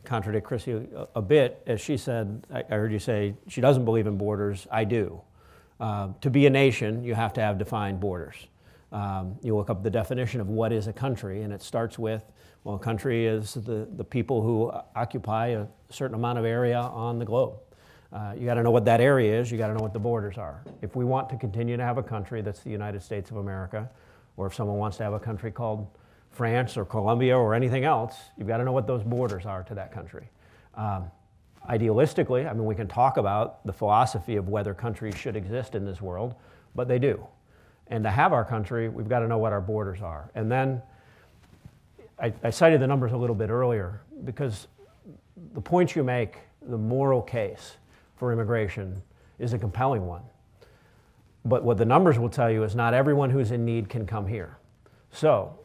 [SPEAKER 4] contradict Chrissy a bit, as she said, I heard you say she doesn't believe in borders. I do. To be a nation, you have to have defined borders. You look up the definition of what is a country, and it starts with, well, a country is the people who occupy a certain amount of area on the globe. You got to know what that area is. You got to know what the borders are. If we want to continue to have a country that's the United States of America, or if someone wants to have a country called France or Colombia or anything else, you've got to know what those borders are to that country. Idealistically, I mean, we can talk about the philosophy of whether countries should exist in this world, but they do. And to have our country, we've got to know what our borders are. And then I cited the numbers a little bit earlier because the points you make, the moral case for immigration is a compelling one. But what the numbers will tell you is not everyone who's in need can come here. So,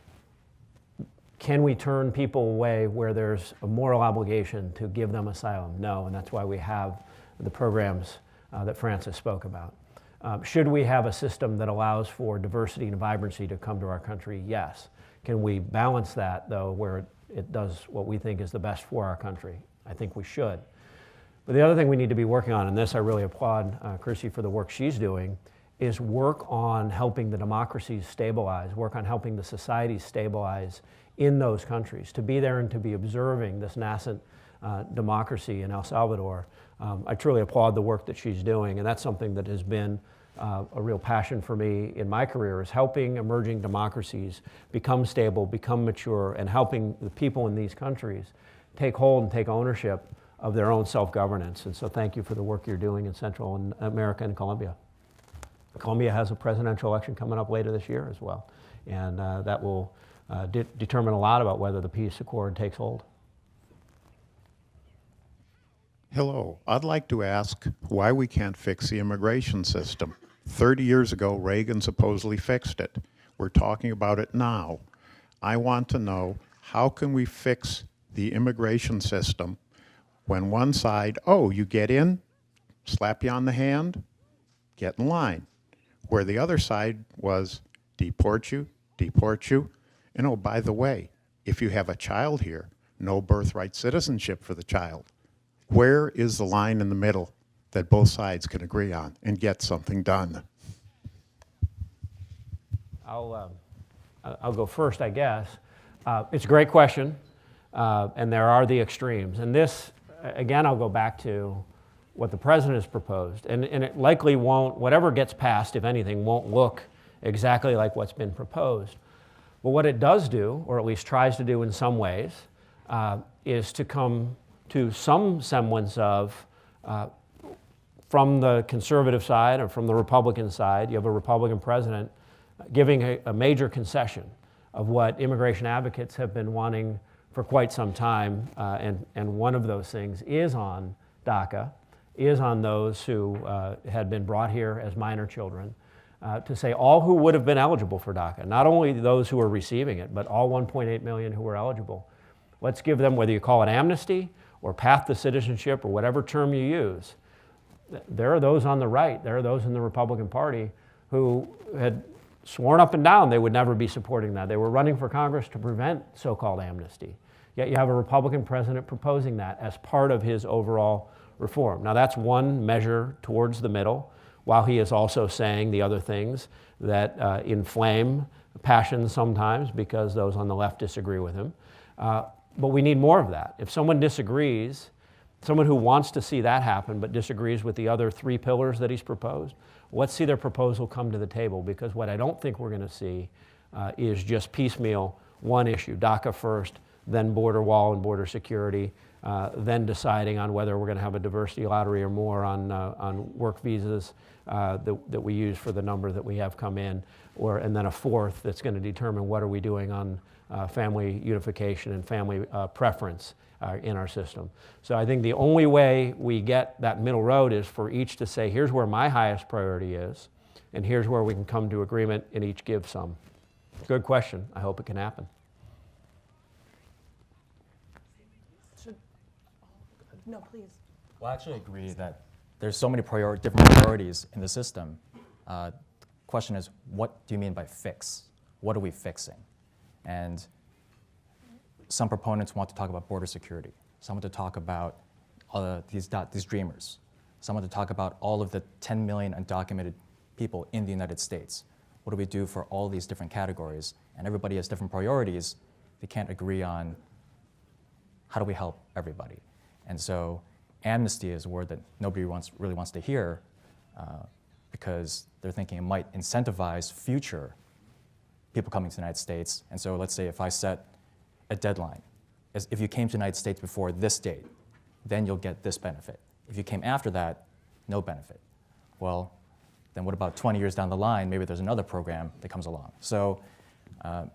[SPEAKER 4] can we turn people away where there's a moral obligation to give them asylum? No, and that's why we have the programs that Francis spoke about. Should we have a system that allows for diversity and vibrancy to come to our country? Yes. Can we balance that, though, where it does what we think is the best for our country? I think we should. But the other thing we need to be working on, and this I really applaud Chrissy for the work she's doing, is work on helping the democracies stabilize, work on helping the societies stabilize in those countries, to be there and to be observing this nascent democracy in El Salvador. I truly applaud the work that she's doing, and that's something that has been a real passion for me in my career, is helping emerging democracies become stable, become mature, and helping the people in these countries take hold and take ownership of their own self-governance. And so thank you for the work you're doing in Central America and Colombia. Colombia has a presidential election coming up later this year as well, and that will determine a lot about whether the peace accord takes hold.
[SPEAKER 9] Hello, I'd like to ask why we can't fix the immigration system. 30 years ago, Reagan supposedly fixed it. We're talking about it now. I want to know, how can we fix the immigration system when one side, oh, you get in, slap you on the hand, get in line, where the other side was deport you, and oh, by the way, if you have a child here, no birthright citizenship for the child. Where is the line in the middle that both sides can agree on and get something done?
[SPEAKER 4] I'll go first, I guess. It's a great question, and there are the extremes. And this, again, I'll go back to what the president has proposed. And it likely won't, whatever gets passed, if anything, won't look exactly like what's been proposed. But what it does do, or at least tries to do in some ways, is to come to some semblance of, from the conservative side or from the Republican side, you have a Republican president giving a major concession of what immigration advocates have been wanting for quite some time, and one of those things is on DACA, is on those who had been brought here as minor children, to say all who would have been eligible for DACA, not only those who are receiving it, but all 1.8 million who are eligible. Let's give them, whether you call it amnesty or path to citizenship or whatever term you use. There are those on the right, there are those in the Republican Party who had sworn up and down they would never be supporting that. They were running for Congress to prevent so-called amnesty. Yet you have a Republican president proposing that as part of his overall reform. Now that's one measure towards the middle, while he is also saying the other things that inflame passions sometimes because those on the left disagree with him. But we need more of that. If someone disagrees, someone who wants to see that happen but disagrees with the other three pillars that he's proposed, let's see their proposal come to the table, because what I don't think we're going to see is just piecemeal one issue, DACA first, then border wall and border security, then deciding on whether we're going to have a diversity lottery or more on work visas that we use for the number that we have come in, and then a fourth that's going to determine what are we doing on family unification and family preference in our system. So I think the only way we get that middle road is for each to say, here's where my highest priority is, and here's where we can come to agreement and each give some. Good question. I hope it can happen.
[SPEAKER 6] No, please.
[SPEAKER 5] Well, I actually agree that there's so many different priorities in the system. The question is, what do you mean by fix? What are we fixing? And some proponents want to talk about border security. Some want to talk about these dreamers. Some want to talk about all of the 10 million undocumented people in the United States. What do we do for all these different categories? And everybody has different priorities. They can't agree on how do we help everybody. And so amnesty is a word that nobody really wants to hear because they're thinking it might incentivize future people coming to the United States. And so let's say if I set a deadline, if you came to the United States before this date, then you'll get this benefit. If you came after that, no benefit. Well, then what about 20 years down the line, maybe there's another program that comes along. So I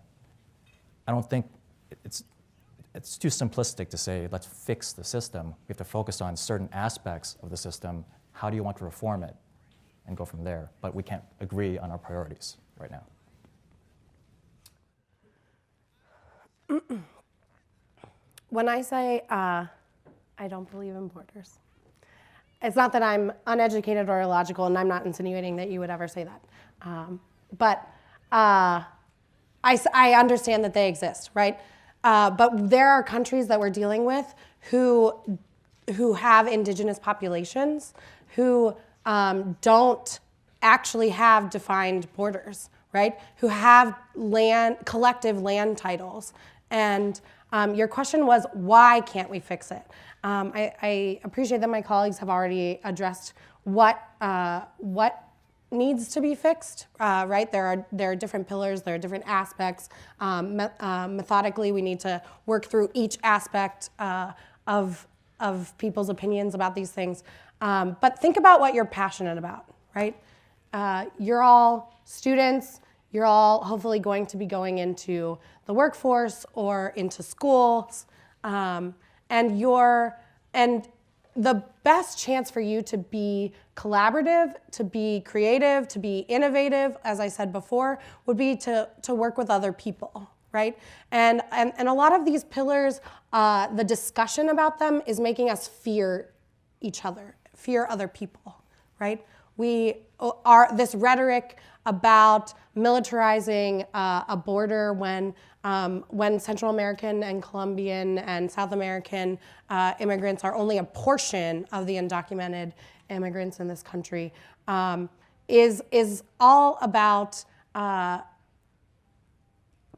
[SPEAKER 5] don't think it's too simplistic to say, let's fix the system. We have to focus on certain aspects of the system. How do you want to reform it? And go from there. But we can't agree on our priorities right now.
[SPEAKER 6] When I say I don't believe in borders, it's not that I'm uneducated or illogical, and I'm not insinuating that you would ever say that. But I understand that they exist, right? But there are countries that we're dealing with who have indigenous populations who don't actually have defined borders, right? Who have collective land titles. And your question was, why can't we fix it? I appreciate that my colleagues have already addressed what needs to be fixed, right? There are different pillars, there are different aspects. Methodically, we need to work through each aspect of people's opinions about these things. But think about what you're passionate about, right? You're all students, you're all hopefully going to be going into the workforce or into schools, and the best chance for you to be collaborative, to be creative, to be innovative, as I said before, would be to work with other people, right? And a lot of these pillars, the discussion about them is making us fear each other, fear other people, right? We are this rhetoric about militarizing a border when Central American and Colombian and South American immigrants are only a portion of the undocumented immigrants in this country, is all about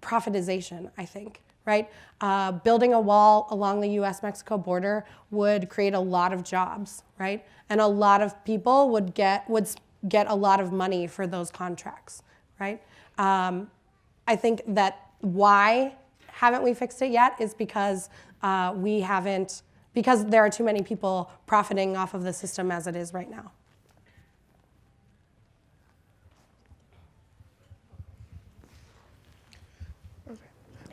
[SPEAKER 6] profitization, I think, right? Building a wall along the US-Mexico border would create a lot of jobs, right? And a lot of people would get a lot of money for those contracts, right? I think that why haven't we fixed it yet is because because there are too many people profiting off of the system as it is right now.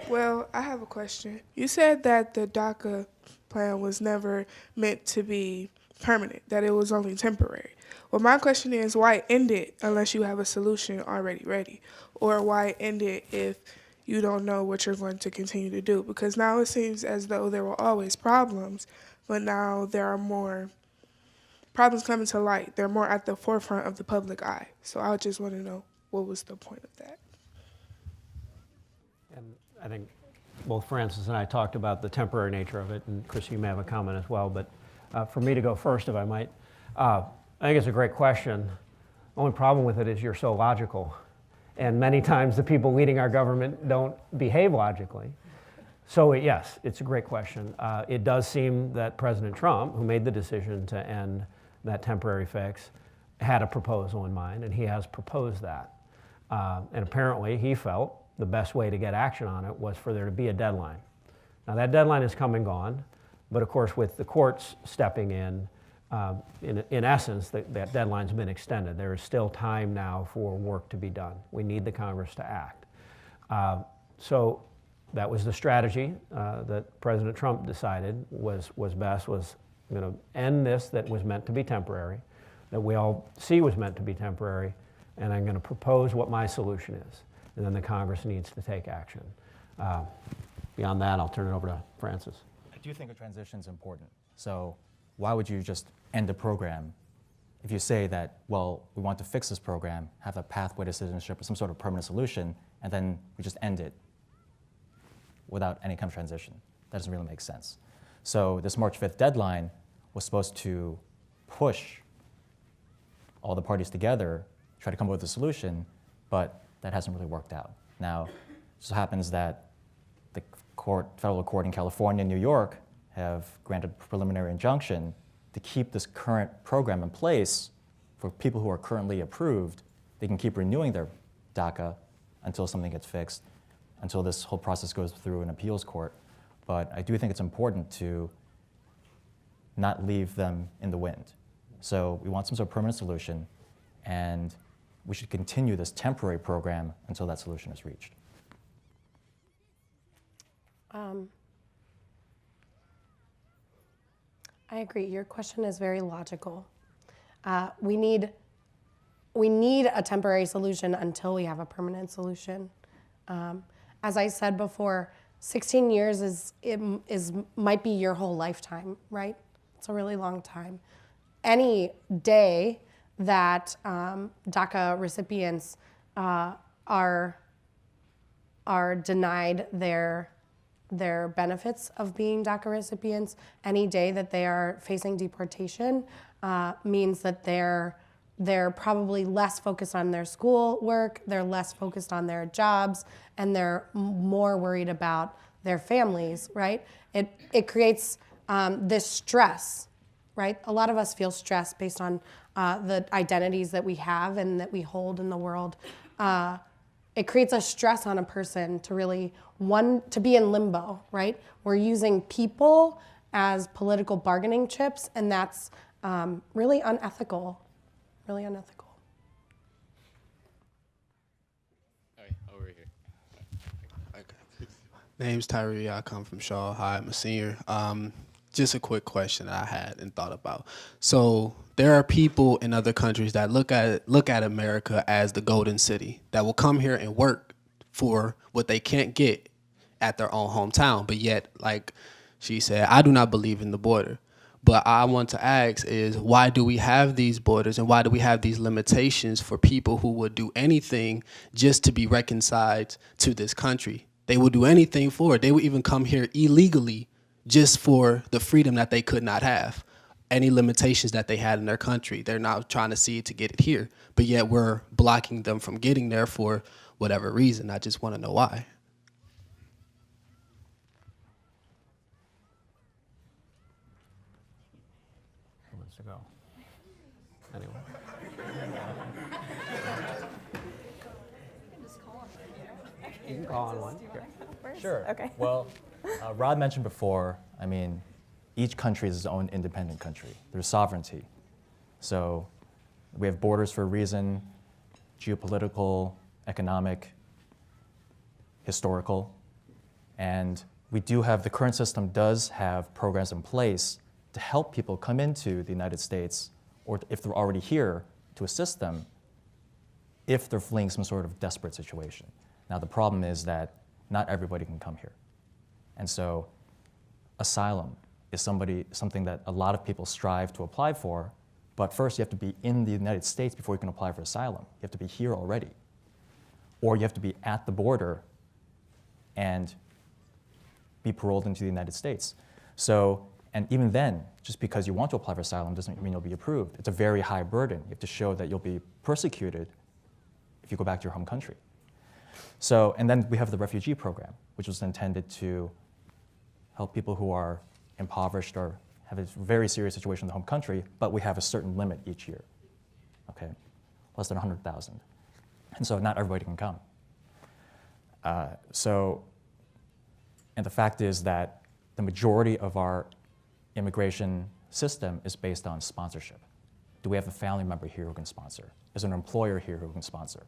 [SPEAKER 10] Well, I have a question. You said that the DACA plan was never meant to be permanent, that it was only temporary. Well, my question is, why end it unless you have a solution already ready? Or why end it if you don't know what you're going to continue to do? Because now it seems as though there were always problems, but now there are more problems coming to light. They're more at the forefront of the public eye. So I just want to know, what was the point of that?
[SPEAKER 4] And I think both Francis and I talked about the temporary nature of it, and Chris, you may have a comment as well, but for me to go first, if I might, I think it's a great question. The only problem with it is you're so logical, and many times the people leading our government don't behave logically. So yes, it's a great question. It does seem that President Trump, who made the decision to end that temporary fix, had a proposal in mind, and he has proposed that. And apparently he felt the best way to get action on it was for there to be a deadline. Now that deadline has come and gone, but of course with the courts stepping in essence, that deadline's been extended. There is still time now for work to be done. We need the Congress to act. So that was the strategy that President Trump decided was best, was going to end this that was meant to be temporary, that we all see was meant to be temporary, and I'm going to propose what my solution is. And then the Congress needs to take action. Beyond that, I'll turn it over to Francis.
[SPEAKER 5] I do think a transition is important. So why would you just end a program if you say that, well, we want to fix this program, have a pathway to citizenship or some sort of permanent solution, and then we just end it without any kind of transition? That doesn't really make sense. So this March 5th deadline was supposed to push all the parties together, try to come up with a solution, but that hasn't really worked out. Now, it so happens that the federal court in California and New York have granted a preliminary injunction to keep this current program in place for people who are currently approved. They can keep renewing their DACA until something gets fixed, until this whole process goes through an appeals court. But I do think it's important to not leave them in the wind. So we want some sort of permanent solution, and we should continue this temporary program until that solution is reached.
[SPEAKER 6] I agree. Your question is very logical. We need a temporary solution until we have a permanent solution. As I said before, 16 years might be your whole lifetime, right? It's a really long time. Any day that DACA recipients are denied their benefits of being DACA recipients, any day that they are facing deportation means that they're probably less focused on their school work, they're less focused on their jobs, and they're more worried about their families, right? It creates this stress, right? A lot of us feel stressed based on the identities that we have and that we hold in the world. It creates a stress on a person to really, to be in limbo, right? We're using people as political bargaining chips, and that's really unethical, really unethical.
[SPEAKER 11] All right, over here. Okay. Name's Tyree, I come from Shaw High, I'm a senior. Just a quick question that I had and thought about. So there are people in other countries that look at America as the golden city, that will come here and work for what they can't get at their own hometown. But yet, like she said, I do not believe in the border. But I want to ask is, why do we have these borders and why do we have these limitations for people who would do anything just to be reconciled to this country? They would do anything for it. They would even come here illegally just for the freedom that they could not have. Any limitations that they had in their country, they're now trying to see to get it here, but yet we're blocking them from getting there for whatever reason. I just want to know why.
[SPEAKER 4] Who wants to go? Anyone? You can call on one.
[SPEAKER 5] Sure.
[SPEAKER 3] Okay.
[SPEAKER 5] Well, Rod mentioned before, I mean, each country is its own independent country. There's sovereignty. So we have borders for a reason, geopolitical, economic, historical. And we do have, the current system does have programs in place to help people come into the United States, or if they're already here, to assist them if they're fleeing some sort of desperate situation. Now the problem is that not everybody can come here. And so asylum is something that a lot of people strive to apply for, but first you have to be in the United States before you can apply for asylum. You have to be here already. Or you have to be at the border and be paroled into the United States. So, and even then, just because you want to apply for asylum doesn't mean you'll be approved. It's a very high burden. You have to show that you'll be persecuted if you go back to your home country. So, and then we have the refugee program, which was intended to help people who are impoverished or have a very serious situation in the home country, but we have a certain limit each year, okay? Less than 100,000. And so not everybody can come. And the fact is that the majority of our immigration system is based on sponsorship. Do we have a family member here who can sponsor? Is there an employer here who can sponsor?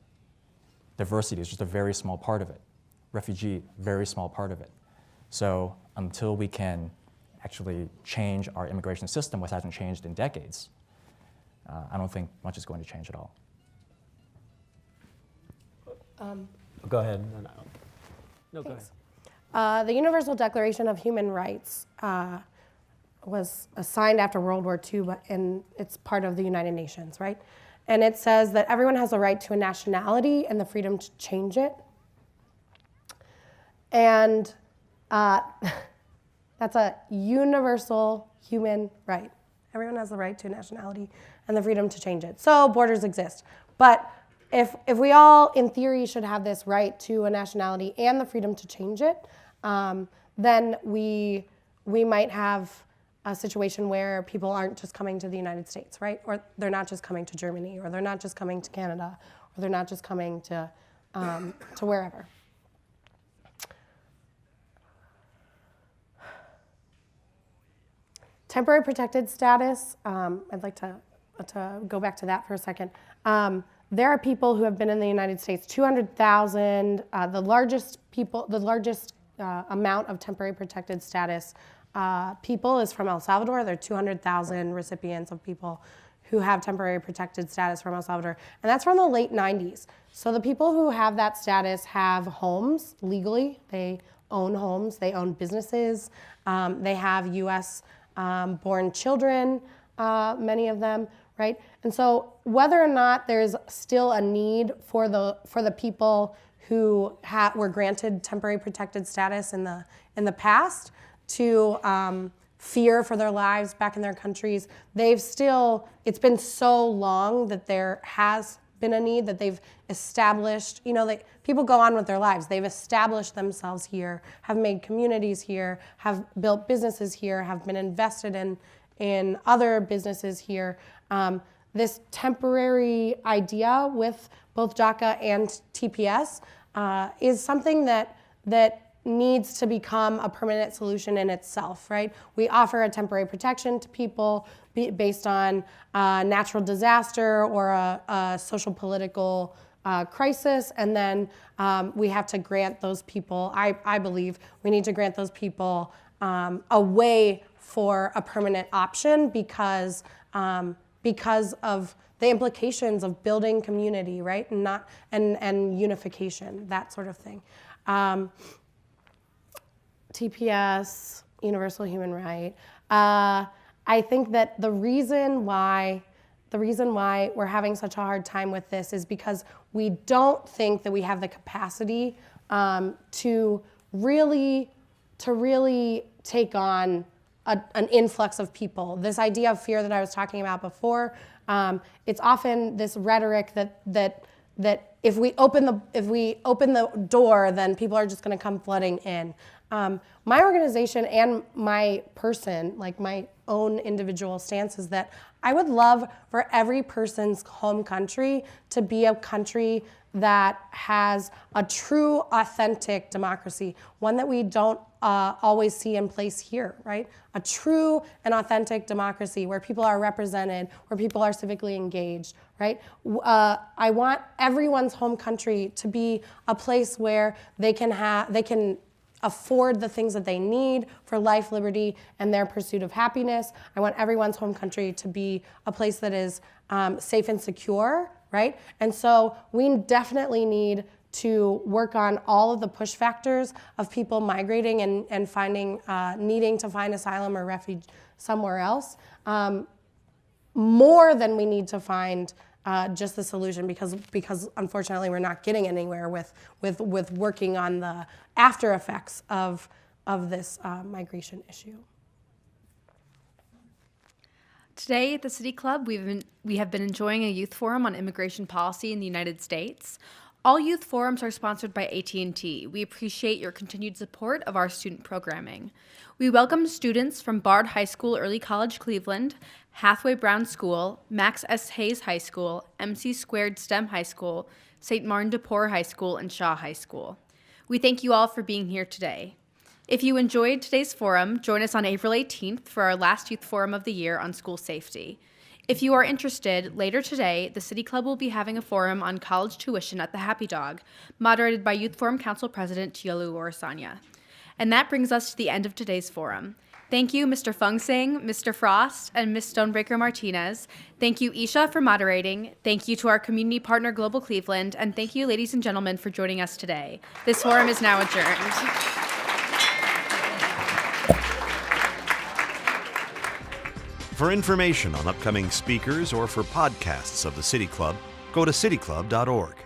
[SPEAKER 5] Diversity is just a very small part of it. Refugee, very small part of it. So until we can actually change our immigration system, which hasn't changed in decades, I don't think much is going to change at all.
[SPEAKER 4] Go ahead. No, go ahead.
[SPEAKER 6] The Universal Declaration of Human Rights was signed after World War II, and it's part of the United Nations, right? And it says that everyone has a right to a nationality and the freedom to change it. And that's a universal human right. Everyone has the right to a nationality and the freedom to change it. So borders exist. But if we all, in theory, should have this right to a nationality and the freedom to change it, then we might have a situation where people aren't just coming to the United States, right? Or they're not just coming to Germany, or they're not just coming to Canada, or they're not just coming to wherever. Temporary protected status, I'd like to go back to that for a second. There are people who have been in the United States, 200,000. The largest amount of temporary protected status people is from El Salvador. There are 200,000 recipients of people who have temporary protected status from El Salvador. And that's from the late 90s. So the people who have that status have homes legally. They own homes, they own businesses, they have US born children, many of them, right? And so whether or not there's still a need for the people who were granted temporary protected status in the past to fear for their lives back in their countries, it's been so long that there has been a need that they've established, people go on with their lives. They've established themselves here, have made communities here, have built businesses here, have been invested in other businesses here. This temporary idea with both DACA and TPS is something that needs to become a permanent solution in itself, right? We offer a temporary protection to people based on a natural disaster or a social political crisis, and then we have to grant those people, I believe, we need to grant those people a way for a permanent option because of the implications of building community, right? And unification, that sort of thing. TPS, universal human right. I think that the reason why we're having such a hard time with this is because we don't think that we have the capacity to really take on an influx of people. This idea of fear that I was talking about before, it's often this rhetoric that if we open the door, then people are just going to come flooding in. My organization and my own individual stance is that I would love for every person's home country to be a country that has a true, authentic democracy, one that we don't always see in place here, right? A true and authentic democracy where people are represented, where people are civically engaged, right? I want everyone's home country to be a place where they can afford the things that they need for life, liberty, and their pursuit of happiness. I want everyone's home country to be a place that is safe and secure, right? And so we definitely need to work on all of the push factors of people migrating and finding, needing to find asylum or refuge somewhere else, more than we need to find just the solution, because unfortunately we're not getting anywhere with working on the after effects of this migration issue.
[SPEAKER 12] Today at the City Club, we have been enjoying a youth forum on immigration policy in the United States. All youth forums are sponsored by AT&T. We appreciate your continued support of our student programming. We welcome students from Bard High School Early College Cleveland, Hathaway Brown School, Max S. Hayes High School, MC Squared STEM High School, St. Martin de Porres High School, and Shaw High School. We thank you all for being here today. If you enjoyed today's forum, join us on April 18th for our last youth forum of the year on school safety. If you are interested, later today, the City Club will be having a forum on college tuition at the Happy Dog, moderated by Youth Forum Council President Tiolu Orasanya. And that brings us to the end of today's forum. Thank you, Mr. Fung Sing, Mr. Frost, and Ms. Stonebreaker Martinez. Thank you, Isha, for moderating. Thank you to our community partner, Global Cleveland. And thank you, ladies and gentlemen, for joining us today. This forum is now adjourned.
[SPEAKER 13] For information on upcoming speakers or for podcasts of the City Club, go to cityclub.org.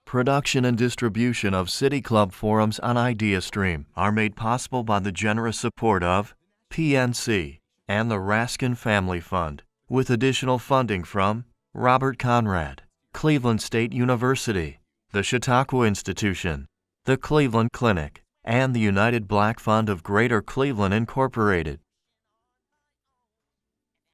[SPEAKER 1] Production and distribution of City Club forums on IdeaStream are made possible by the generous support of PNC and the Raskin Family Fund, with additional funding from Robert Conrad, Cleveland State University, the Chautauqua Institution, the Cleveland Clinic, and the United Black Fund of Greater Cleveland Incorporated.